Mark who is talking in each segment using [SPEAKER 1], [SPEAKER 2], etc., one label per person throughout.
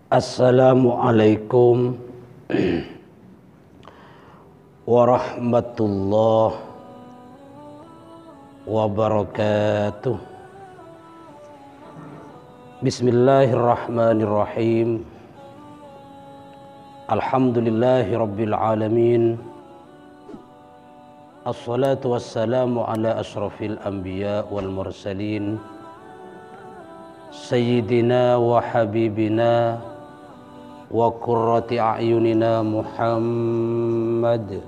[SPEAKER 1] Assalamualaikum warahmatullahi wabarakatuh. Bismillahirrahmanirrahim. Alhamdulillahi rabbil alamin. Assalatu wassalamu ala ashrafil anbiya wal mursalin, Sayyidina wa habibina wa qurrati a'yunina Muhammad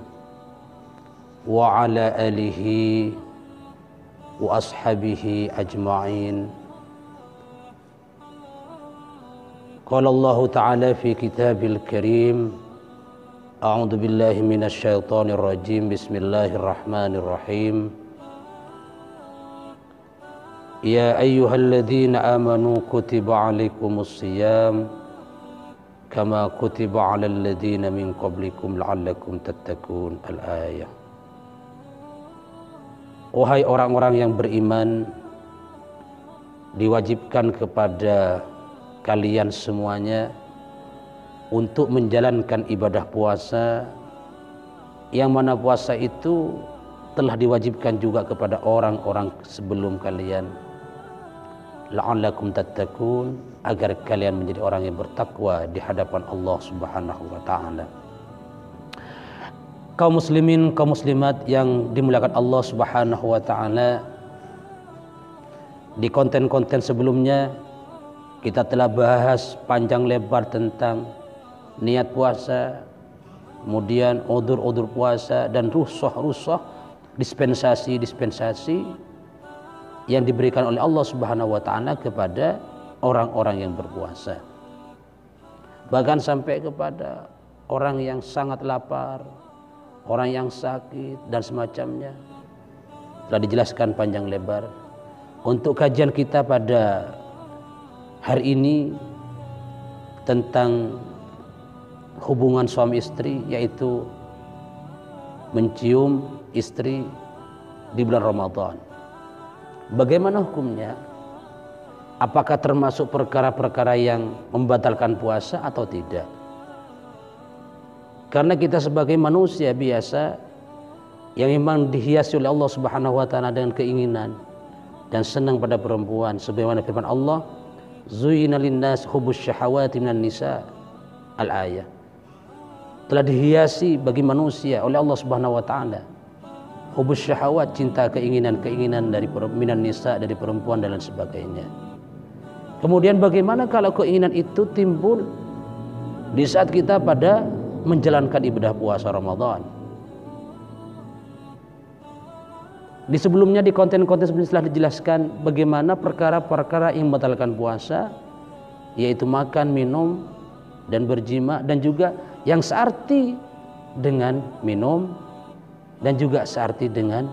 [SPEAKER 1] wa ala alihi wa ashabihi ajma'in. Qala Allah ta'ala fi kitabil karim, a'udzu billahi minasy syaithanir rajim. Bismillahirrahmanirrahim. Ya ayyuhalladzina amanu kutiba 'alaikumus shiyam kama kutiba 'alal ladzina min qablikum la'allakum tattaqun. Al-ayah. Wahai orang-orang yang beriman, diwajibkan kepada kalian semuanya untuk menjalankan ibadah puasa, yang mana puasa itu telah diwajibkan juga kepada orang-orang sebelum kalian, la'allakum tattaqun, agar kalian menjadi orang yang bertakwa di hadapan Allah Subhanahu wa taala. Kaum muslimin, kaum muslimat yang dimuliakan Allah Subhanahu wa taala, di konten-konten sebelumnya kita telah bahas panjang lebar tentang niat puasa, kemudian udzur-udzur puasa dan rukhsah-rukhsah, dispensasi-dispensasi yang diberikan oleh Allah Subhanahu wa taala kepada orang-orang yang berpuasa. Bahkan sampai kepada orang yang sangat lapar, orang yang sakit dan semacamnya, telah dijelaskan panjang lebar. Untuk kajian kita pada hari ini tentang hubungan suami istri, yaitu mencium istri di bulan Ramadan. Bagaimana hukumnya? Apakah termasuk perkara-perkara yang membatalkan puasa atau tidak? Karena kita sebagai manusia biasa yang memang dihiasi oleh Allah Subhanahu wa taala dengan keinginan dan senang pada perempuan, sebagaimana firman Allah, "Zuyyina lin-nas hubbus syahawati minan nisa." Al-ayah. Telah dihiasi bagi manusia oleh Allah Subhanahu wa taala hubbus syahawat, cinta keinginan-keinginan dari minan nisa, dari perempuan dan lain sebagainya. Kemudian bagaimana kalau keinginan itu timbul di saat kita pada menjalankan ibadah puasa Ramadan? Di sebelumnya, di konten-konten sebelumnya telah dijelaskan bagaimana perkara-perkara yang membatalkan puasa, yaitu makan, minum, dan berjima, dan juga yang searti dengan minum dan juga searti dengan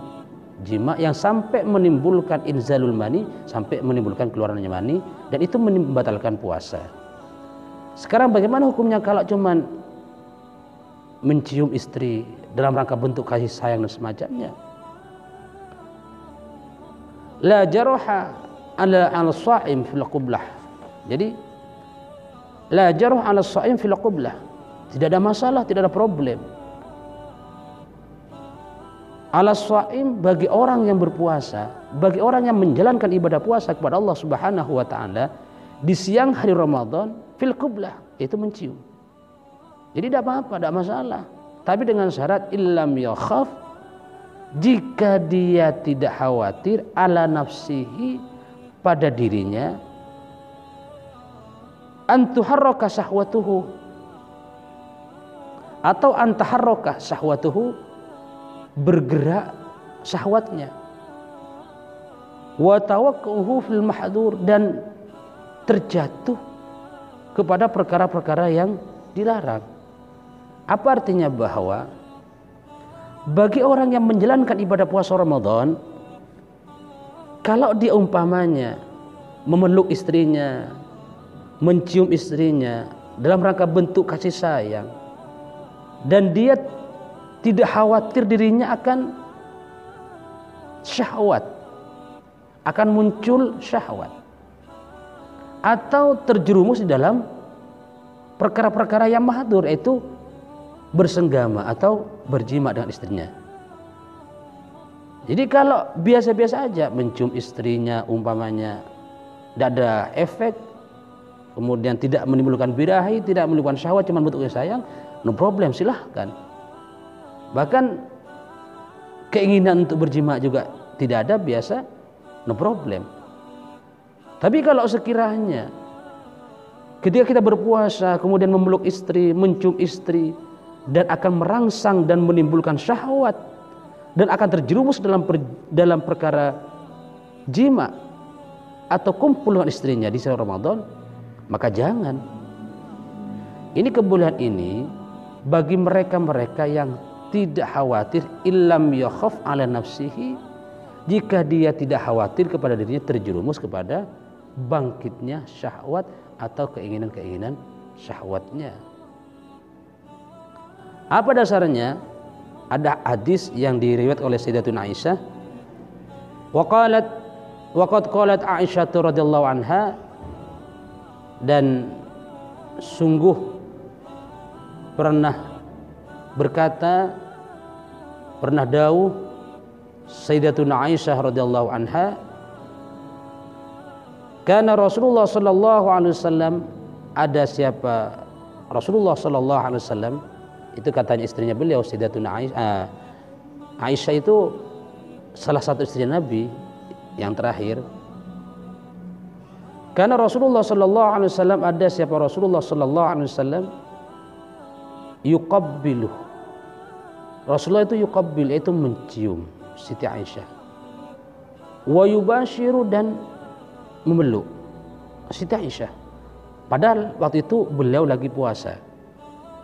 [SPEAKER 1] jima yang sampai menimbulkan inzalul mani, sampai menimbulkan keluarannya mani, dan itu membatalkan puasa. Sekarang bagaimana hukumnya kalau cuman mencium istri dalam rangka bentuk kasih sayang dan semacamnya? La jaraha ala al-sha'im fil qublah. Jadi la jarah ala shaim fil qublah, tidak ada masalah, tidak ada problem. Ala shaim, bagi orang yang berpuasa, bagi orang yang menjalankan ibadah puasa kepada Allah Subhanahu wa taala di siang hari Ramadan, fil qublah, itu mencium. Jadi tidak apa-apa, tidak masalah. Tapi dengan syarat illam yakhaf, jika dia tidak khawatir ala nafsihi, pada dirinya, antuharraka syahwatuhu, atau antaharraka syahwatuhu, bergerak syahwatnya, wa tawaqquhu fil mahdur, dan terjatuh kepada perkara-perkara yang dilarang. Apa artinya? Bahwa bagi orang yang menjalankan ibadah puasa Ramadan, kalau dia umpamanya memeluk istrinya, mencium istrinya dalam rangka bentuk kasih sayang, dan dia tidak khawatir dirinya akan syahwat, akan muncul syahwat, atau terjerumus di dalam perkara-perkara yang mahdzur, yaitu bersenggama atau berjima dengan istrinya. Jadi kalau biasa-biasa aja mencium istrinya umpamanya tidak ada efek, kemudian tidak menimbulkan birahi, tidak menimbulkan syahwat, cuma bentuknya sayang, no problem, silahkan. Bahkan keinginan untuk berjima juga tidak ada, biasa, no problem. Tapi kalau sekiranya ketika kita berpuasa kemudian memeluk istri, mencium istri, dan akan merangsang dan menimbulkan syahwat dan akan terjerumus dalam perkara jima atau kumpul dengan istrinya di siang Ramadan, maka jangan. Ini kebolehan ini bagi mereka-mereka yang tidak khawatir, illam yakhaf ala nafsihi, jika dia tidak khawatir kepada dirinya terjerumus kepada bangkitnya syahwat atau keinginan-keinginan syahwatnya. Apa dasarnya? Ada hadis yang diriwayat oleh Sayyidatuna Aisyah. Waqad qalat Aisyah radhiyallahu anha, dan sungguh pernah berkata, pernah dawuh Sayyidatuna Aisyah radhiyallahu anha, karena Rasulullah sallallahu alaihi wasallam, ada siapa Rasulullah sallallahu alaihi wasallam, itu katanya istrinya beliau Sayyidatuna Aisyah. Aisyah itu salah satu istri Nabi yang terakhir. Karena Rasulullah sallallahu alaihi wasallam, ada siapa Rasulullah sallallahu alaihi wasallam, yuqabbilu. Rasulullah itu yuqabbil, itu mencium Siti Aisyah. Wa yubashiru, dan memeluk Siti Aisyah. Padahal waktu itu beliau lagi puasa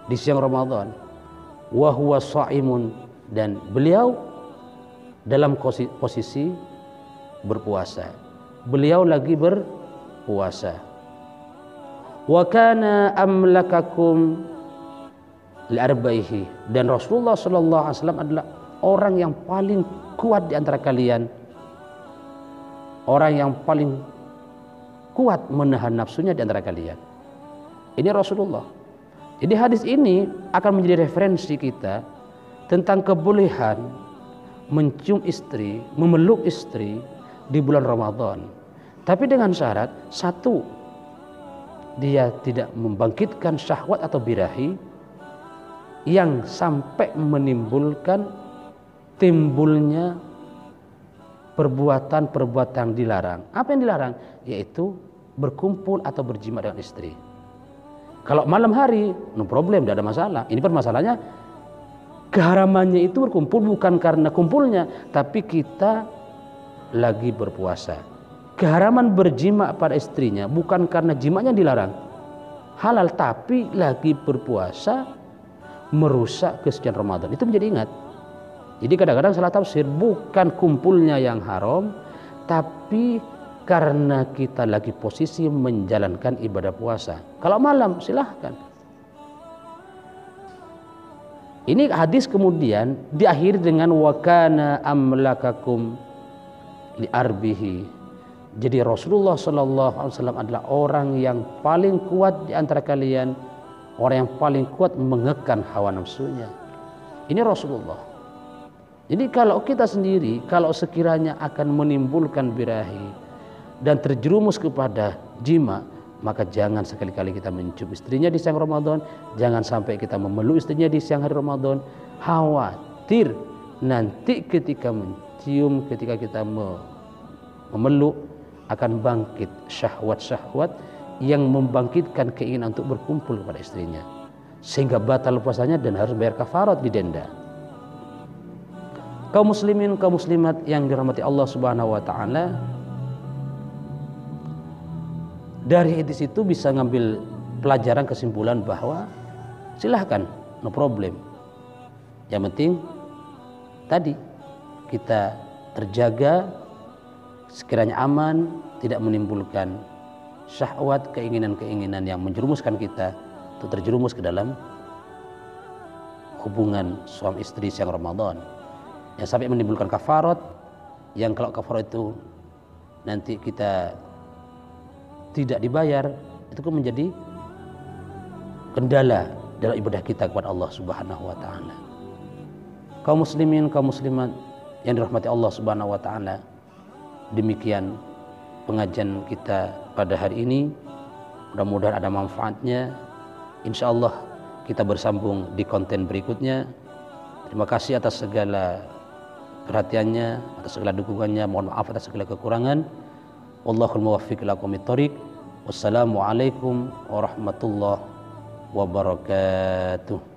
[SPEAKER 1] di siang Ramadan. Wa huwa shaimun, dan beliau dalam posisi berpuasa. Beliau lagi berpuasa. Wa kana amlakakum li'arbaihi, dan Rasulullah sallallahu alaihi wasallam adalah orang yang paling kuat di antara kalian, orang yang paling kuat menahan nafsunya di antara kalian. Ini Rasulullah. Jadi hadis ini akan menjadi referensi kita tentang kebolehan mencium istri, memeluk istri di bulan Ramadan. Tapi dengan syarat, satu, dia tidak membangkitkan syahwat atau birahi yang sampai menimbulkan timbulnya perbuatan-perbuatan dilarang. Apa yang dilarang? Yaitu berkumpul atau berjima dengan istri. Kalau malam hari, no problem, tidak ada masalah. Ini permasalahannya, keharamannya itu berkumpul bukan karena kumpulnya, tapi kita lagi berpuasa. Keharaman berjima pada istrinya bukan karena jimanya dilarang, halal, tapi lagi berpuasa merusak kesucian Ramadan. Itu menjadi ingat. Jadi kadang-kadang salah tafsir, bukan kumpulnya yang haram, tapi karena kita lagi posisi menjalankan ibadah puasa. Kalau malam silahkan. Ini hadis kemudian diakhiri dengan wa kana amlakakum li'arbihi. Jadi Rasulullah sallallahu alaihi wasallam adalah orang yang paling kuat di antara kalian, orang yang paling kuat mengekang hawa nafsunya. Ini Rasulullah. Jadi kalau kita sendiri, kalau sekiranya akan menimbulkan birahi dan terjerumus kepada jima, maka jangan sekali-kali kita mencium istrinya di siang Ramadan, jangan sampai kita memeluk istrinya di siang hari Ramadan. Khawatir nanti ketika mencium, ketika kita memeluk, akan bangkit syahwat-syahwat yang membangkitkan keinginan untuk berkumpul kepada istrinya, sehingga batal puasanya dan harus bayar kafarat, didenda. Kaum muslimin, kaum muslimat yang dirahmati Allah Subhanahu wa taala, dari hadis itu bisa ngambil pelajaran, kesimpulan bahwa silahkan, no problem. Yang penting tadi kita terjaga, sekiranya aman, tidak menimbulkan syahwat, keinginan-keinginan yang menjerumuskan kita untuk terjerumus ke dalam hubungan suami istri siang Ramadan, yang sampai menimbulkan kafarat, yang kalau kafarat itu nanti kita tidak dibayar, itu kan menjadi kendala dalam ibadah kita kepada Allah Subhanahu wa taala. Kaum muslimin, kaum muslimat yang dirahmati Allah Subhanahu wa taala, demikian pengajian kita pada hari ini. Mudah-mudahan ada manfaatnya. Insyaallah kita bersambung di konten berikutnya. Terima kasih atas segala perhatiannya, atas segala dukungannya. Mohon maaf atas segala kekurangan. Wallahul muwaffiq ila aqwamit thoriq. Wassalamualaikum warahmatullahi wabarakatuh.